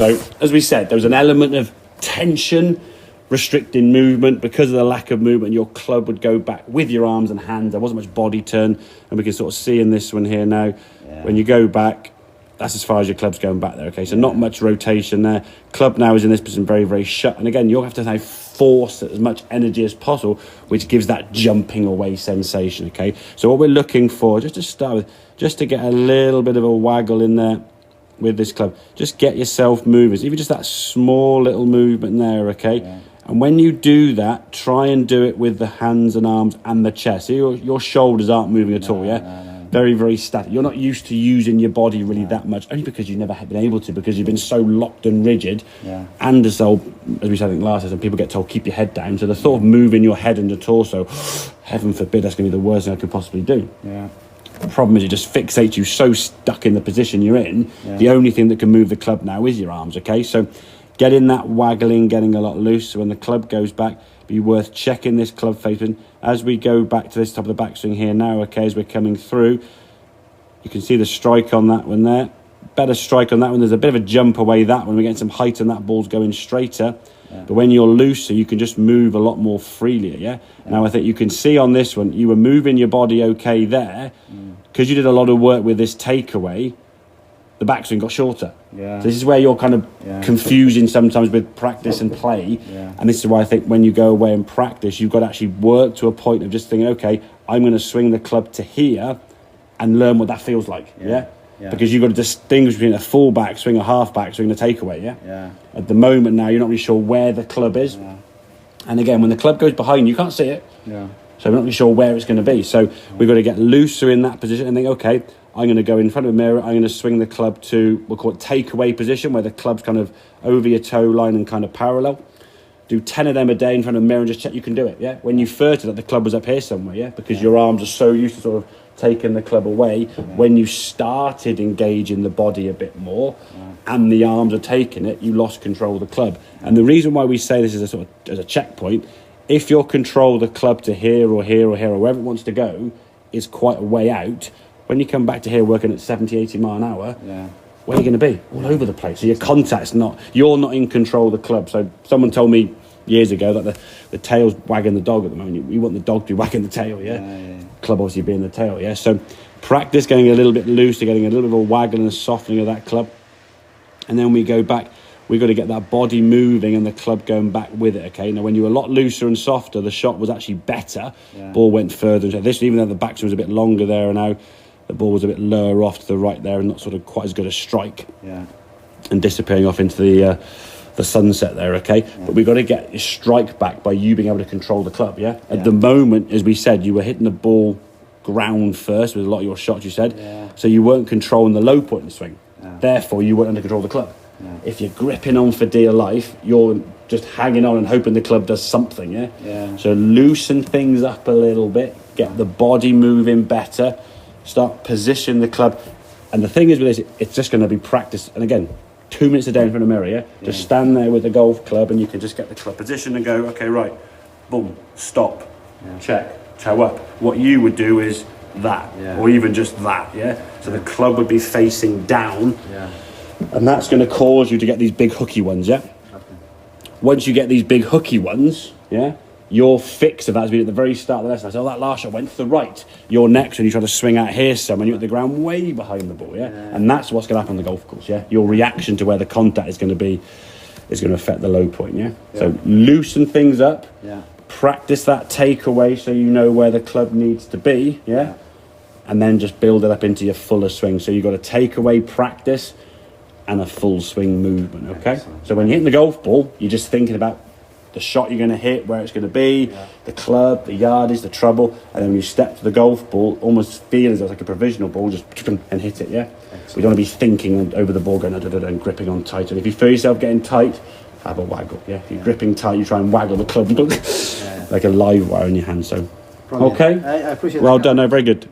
So, as we said, there was an element of tension, restricting movement. Because of the lack of movement, your club would go back with your arms and hands. There wasn't much body turn, and we can sort of see in this one here now, when you go back, that's as far as your club's going back there, okay? So not much rotation there. Club now is in this position very, very shut. And again, you'll have to now force as much energy as possible, which gives that jumping away sensation, okay? So what we're looking for, just to start with, just to get a little bit of a waggle in there with this club. Just get yourself moving. So even just that small little movement there, okay? Yeah. And when you do that, try and do it with the hands and arms and the chest. So your shoulders aren't moving at all, yeah? No. Very, very static. You're not used to using your body really that much, only because you've never been able to, because you've been so locked and rigid. Yeah. And as we said, I think last time, people get told, keep your head down. So the thought of moving your head and your torso, heaven forbid, that's going to be the worst thing I could possibly do. Yeah. The problem is it just fixates you so stuck in the position you're in. Yeah. The only thing that can move the club now is your arms, okay? So getting that waggling, getting a lot loose. So when the club goes back, be worth checking this club facing. As we go back to this top of the backswing here now, okay, as we're coming through, you can see the strike on that one there. Better strike on that one. There's a bit of a jump away that one. We're getting some height and that ball's going straighter. Yeah. But when you're looser, you can just move a lot more freely, yeah? Now, I think you can see on this one, you were moving your body okay there. Because you did a lot of work with this takeaway, the backswing got shorter. Yeah. So this is where you're kind of confusing sometimes with practice and play. Yeah. And this is why I think when you go away and practice, you've got to actually work to a point of just thinking, okay, I'm going to swing the club to here and learn what that feels like. Yeah. Because you've got to distinguish between a full backswing, a half backswing, and a takeaway. Yeah. At the moment now, you're not really sure where the club is. Yeah. And again, when the club goes behind, you can't see it. Yeah. So we're not really sure where it's going to be. So we've got to get looser in that position and think, okay, I'm going to go in front of a mirror. I'm going to swing the club to, we'll call it takeaway position, where the club's kind of over your toe line and kind of parallel. Do 10 of them a day in front of a mirror and just check you can do it, yeah? When you first did it, the club was up here somewhere, yeah? Because your arms are so used to sort of taking the club away. When you started engaging the body a bit more and the arms are taking it, you lost control of the club. And the reason why we say this is a sort of as a checkpoint, if your control of the club to here or here or here or wherever it wants to go is quite a way out, when you come back to here working at 70, 80 mile an hour, where are you going to be? All over the place. So your contact's you're not in control of the club. So someone told me years ago that the tail's wagging the dog at the moment. You want the dog to be wagging the tail, yeah? Club obviously being the tail, yeah? So practice getting a little bit looser, getting a little bit of a waggle and a softening of that club. And then we go back, we've got to get that body moving and the club going back with it, okay? Now, when you were a lot looser and softer, the shot was actually better. Ball went further. So this, even though the backswing was a bit longer there now, the ball was a bit lower off to the right there and not sort of quite as good a strike. And disappearing off into the sunset there, okay? But we've got to get your strike back by you being able to control the club, yeah? At the moment, as we said, you were hitting the ball ground first with a lot of your shots, you said. So you weren't controlling the low point in the swing. Therefore, you weren't under control of the club. If you're gripping on for dear life, you're just hanging on and hoping the club does something, yeah? So loosen things up a little bit, get the body moving better, start positioning the club. And the thing is with this, it's just going to be practice. And again, 2 minutes a day in front of the mirror, yeah? Just stand there with the golf club and you can just get the club position and go, okay, right, boom, stop, check, toe up. What you would do is that, or even just that, yeah? So the club would be facing down, and that's going to cause you to get these big hooky ones, yeah? Once you get these big hooky ones, yeah, your fix of that has been at the very start of the lesson. I said, oh, that last shot went to the right. Your next when you try to swing out here some and you're at the ground way behind the ball, yeah? And that's what's going to happen on the golf course, yeah? Your reaction to where the contact is going to be is going to affect the low point, yeah? So loosen things up, practice that takeaway so you know where the club needs to be, yeah? And then just build it up into your fuller swing. So you've got a takeaway practice and a full swing movement, okay? So when you're hitting the golf ball, you're just thinking about the shot you're going to hit, where it's going to be, the club, the yardage, the treble, and then when you step to the golf ball, almost feel as though it's like a provisional ball, just and hit it, yeah? So you don't want to be thinking over the ball, going and gripping on tight. And if you feel yourself getting tight, have a waggle, yeah? If you're gripping tight, you try and waggle the club like a live wire in your hand, so. Brilliant. Okay? I appreciate it. Well done, no, very good.